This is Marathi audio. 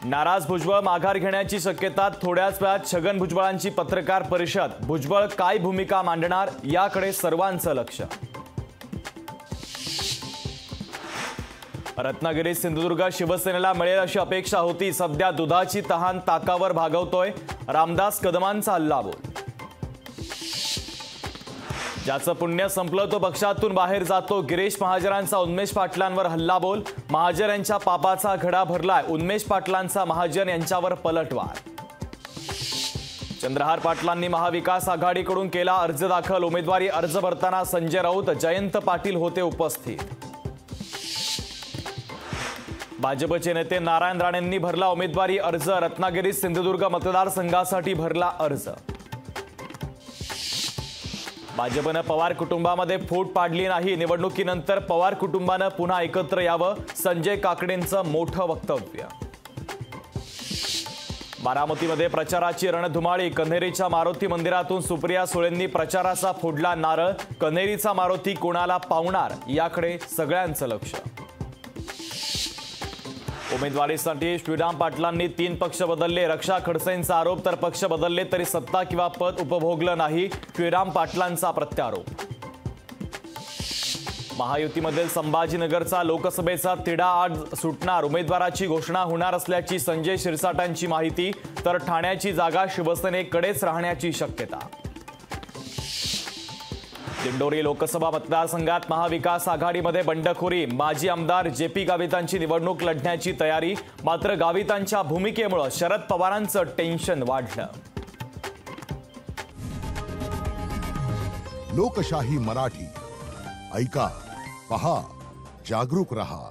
नाराज भुजबळ माघार घेण्याची शक्यता। थोड्याच वेळात छगन भुजबळांची पत्रकार परिषद। भुजबळ काय भूमिका मांडणार याकडे सर्वांचं लक्ष। रत्नागिरी सिंधुदुर्ग शिवसेनेला मिळेल अशी अपेक्षा होती। सध्या दुधाची तहान ताकावर भागवतोय रामदास कदमांचा हल्लाबोल। ज्याचं पुण्य संपलं तो पक्षातून बाहेर जातो। गिरीश महाजरांचा उन्मेष पाटलांवर हल्लाबोल। महाजर यांच्या पापाचा घडा भरलाय। उन्मेष पाटलांचा महाजन यांच्यावर पलटवार। चंद्रहार पाटलांनी महाविकास आघाडीकडून केला अर्ज दाखल। उमेदवारी अर्ज भरताना संजय राऊत जयंत पाटील होते उपस्थित। भाजपचे नेते नारायण राणेंनी भरला उमेदवारी अर्ज। रत्नागिरी सिंधुदुर्ग मतदारसंघासाठी भरला अर्ज। भाजपने पवार कुटुंबामध्ये फूट पाडली नाही। निवडणुकीनंतर पवार कुटुंबाने पुन्हा एकत्र यावं संजय काकडेंचं मोठं वक्तव्य। बारामतीमध्ये प्रचाराची रणधुमाळी। कन्हेरीच्या मारुती मंदिरातून सुप्रिया सुळेंनी प्रचाराचा फोडला नारळ। कन्हेरीचा मारुती कोणाला पावणार याकडे सगळ्यांचं लक्ष। उमेदवारीसाठी श्रीराम पाटलांनी 3 पक्ष बदलले। रक्षा खडसेंचा आरोप तर पक्ष बदलले तरी सत्ता किंवा पद उपभोगलं नाही। श्रीराम पाटलांचा प्रत्यारोप। महायुतीमधील संभाजीनगरचा लोकसभेचा तिढा आज सुटणार। उमेदवाराची घोषणा होणार असल्याची संजय शिरसाटांची माहिती। तर ठाण्याची जागा शिवसेनेकडेच राहण्याची शक्यता। दिंडोरी लोकसभा मतदारसंघात महाविकास आघाडीमध्ये बंडखोरी। माजी आमदार जेपी गावितांची निवडणूक लढण्याची तयारी। मात्र गावितांच्या भूमिकेमुळे शरद पवारांचं टेन्शन वाढलं। लोकशाही मराठी ऐका, पहा, जागरूक रहा।